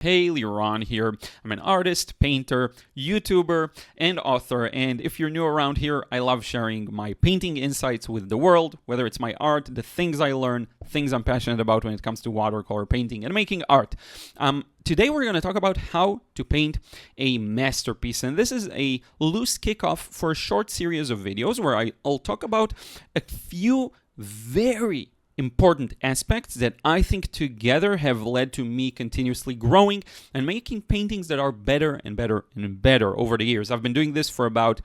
Hey, Liron here. I'm an artist, painter, YouTuber, and author, and if you're new around here, I love sharing my painting insights with the world, whether it's my art, the things I learn, things I'm passionate about when it comes to watercolor painting and making art. Today we're going to talk about how to paint a masterpiece, and this is a loose kickoff for a short series of videos where I'll talk about a few very important aspects that I think together have led to me continuously growing and making paintings that are better and better and better over the years. I've been doing this for about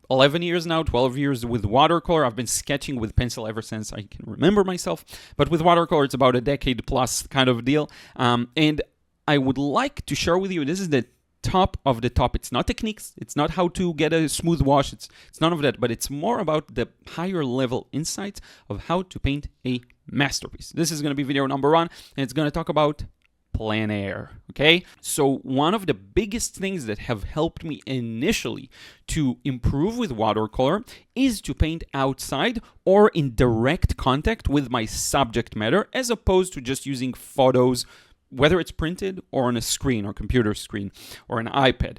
11 years now, 12 years with watercolor. I've been sketching with pencil ever since I can remember myself, but with watercolor it's about a decade plus kind of deal. And I would like to share with you, this is the top of the top. It's not techniques, it's not how to get a smooth wash, it's none of that, but it's more about the higher level insights of how to paint a masterpiece. This is going to be video number 1, and it's going to talk about plein air. Okay, so one of the biggest things that have helped me initially to improve with watercolor is to paint outside or in direct contact with my subject matter, as opposed to just using photos, whether it's printed or on a screen or computer screen or an iPad.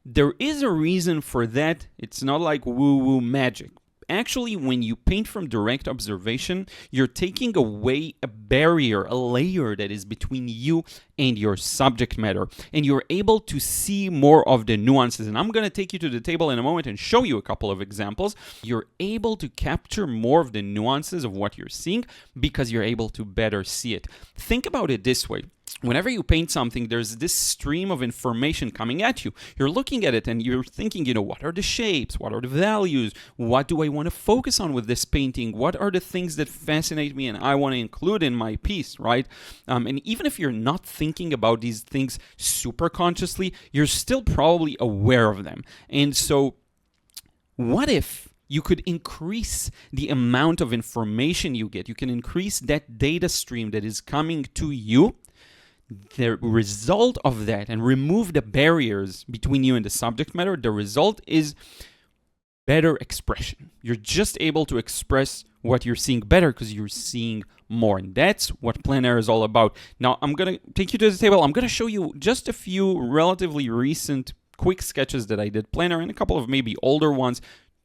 There is a reason for that. It's not like woo-woo magic. Actually, when you paint from direct observation, you're taking away a barrier, a layer that is between you and your subject matter, and you're able to see more of the nuances. And I'm going to take you to the table in a moment and show you a couple of examples. You're able to capture more of the nuances of what you're seeing because you're able to better see it. Think about it this way. Whenever you paint something, there's this stream of information coming at you. You're looking at it and you're thinking, what are the shapes? What are the values? What do I want to focus on with this painting? What are the things that fascinate me and I want to include in my piece, right? And even if you're not thinking about these things super consciously, you're still probably aware of them. And so, what if you could increase the amount of information you get? You can increase that data stream that is coming to you, the result of that, and remove the barriers between you and the subject matter. The result is better expression. You're just able to express what you're seeing better because you're seeing more, and that's what plein air is all about. Now, I'm going to take you to the table. I'm going to show you just a few relatively recent quick sketches that I did plein air and a couple of maybe older ones,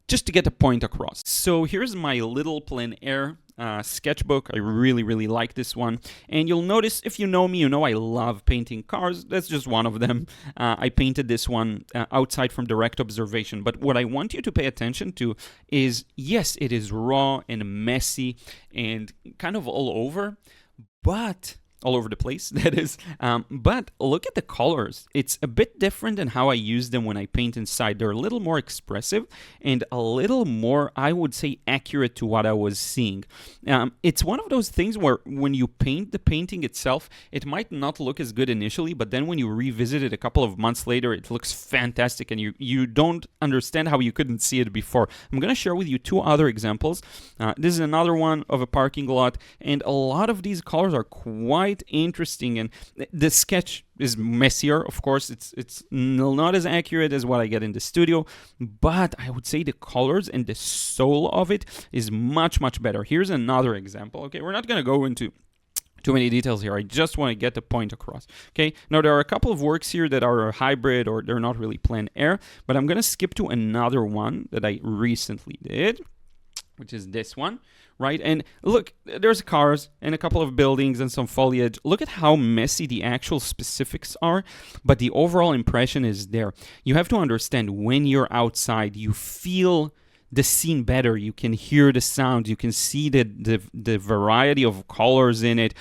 just to get the point across. So here's my little plein air sketchbook. I really like this one, and you'll notice, if you know me, you know I love painting cars. That's just one of them. I painted this one outside from direct observation, but what I want you to pay attention to is, yes, it is raw and messy and kind of all over, but all over the place, that is. But look at the colors. It's a bit different than how I use them when I paint inside. They're a little more expressive and a little more, I would say, accurate to what I was seeing. It's one of those things where when you paint the painting itself, it might not look as good initially, but then when you revisit it a couple of months later, it looks fantastic, and you don't understand how you couldn't see it before. I'm going to share with you 2 other examples. This is another one of a parking lot, and a lot of these colors are quite interesting, and the sketch is messier. Of course, it's not as accurate as what I get in the studio, but I would say the colors and the soul of it is much better. Here's another example. Okay, we're not going to go into too many details here. I just want to get the point across. Okay, now there are a couple of works here that are a hybrid, or they're not really plein air, but I'm going to skip to another one that I recently did, which is this one, right? And look, there's cars and a couple of buildings and some foliage. Look at how messy the actual specifics are, but the overall impression is there. You have to understand, when you're outside, you feel the scene better. You can hear the sound. You can see the variety of colors in it.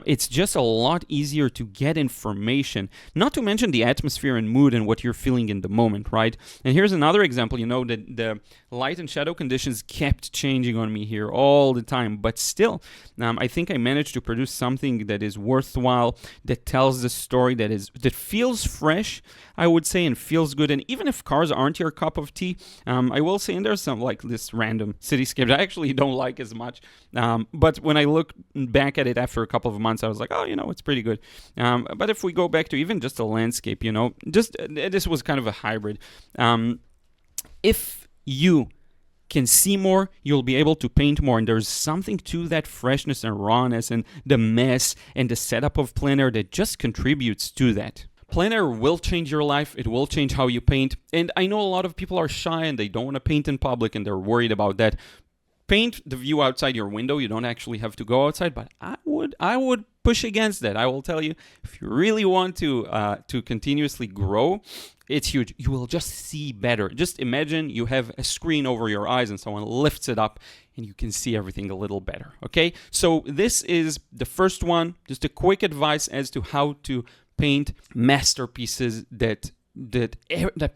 It's just a lot easier to get information, not to mention the atmosphere and mood and what you're feeling in the moment, right? And here's another example. The light and shadow conditions kept changing on me here all the time, but still, I think I managed to produce something that is worthwhile, that tells the story, that feels fresh, I would say, and feels good. And even if cars aren't your cup of tea, I will say, and there's some like this random cityscape that I actually don't like as much, but when I look back at it after a couple of months, I was like, oh, it's pretty good. But if we go back to even just a landscape, this was kind of a hybrid. If you can see more, you'll be able to paint more. And there's something to that freshness and rawness and the mess and the setup of plein air that just contributes to that. Plein air will change your life. It will change how you paint. And I know a lot of people are shy and they don't want to paint in public and they're worried about that. Paint the view outside your window. You don't actually have to go outside, but I would push against that. I will tell you, if you really want to continuously grow, it's huge. You will just see better. Just imagine you have a screen over your eyes and someone lifts it up and you can see everything a little better. Okay, so this is the first one. Just a quick advice as to how to paint masterpieces that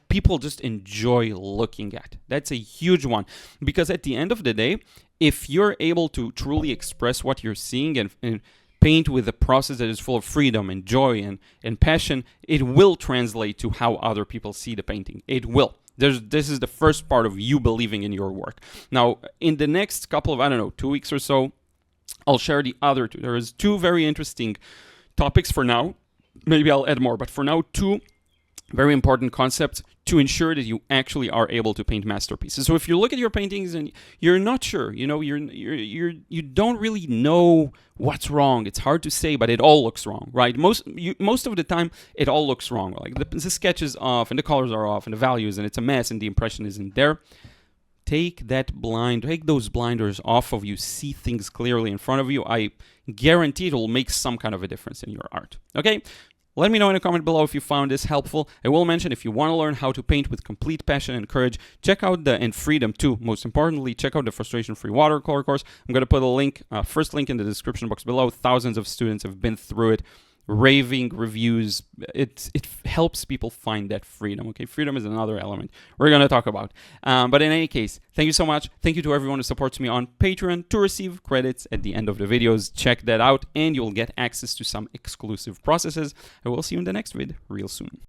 people just enjoy looking at. That's a huge one, because at the end of the day, if you're able to truly express what you're seeing and paint with a process that is full of freedom and joy and passion, it will translate to how other people see the painting. It will. This is the first part of you believing in your work. Now, in the next couple of, 2 weeks or so, I'll share the other two. There is two very interesting topics for now. Maybe I'll add more, but for now, two very important concepts to ensure that you actually are able to paint masterpieces. So if you look at your paintings and you're not sure, you don't really know what's wrong. It's hard to say, but it all looks wrong, right? Most of the time, it all looks wrong. Like the sketch is off and the colors are off and the values, and it's a mess and the impression isn't there. Take those blinders off of you. See things clearly in front of you. I guarantee it will make some kind of a difference in your art. Okay? Let me know in a comment below if you found this helpful. I will mention, if you want to learn how to paint with complete passion and courage, check out and freedom too. Most importantly, check out the frustration-free watercolor course. I'm going to put a link, first link in the description box below. Thousands of students have been through it. Raving reviews. It helps people find that freedom. Okay, freedom is another element we're going to talk about. But in any case, thank you so much. Thank you to everyone who supports me on Patreon. To receive credits at the end of the videos, check that out, and you'll get access to some exclusive processes. I will see you in the next vid real soon.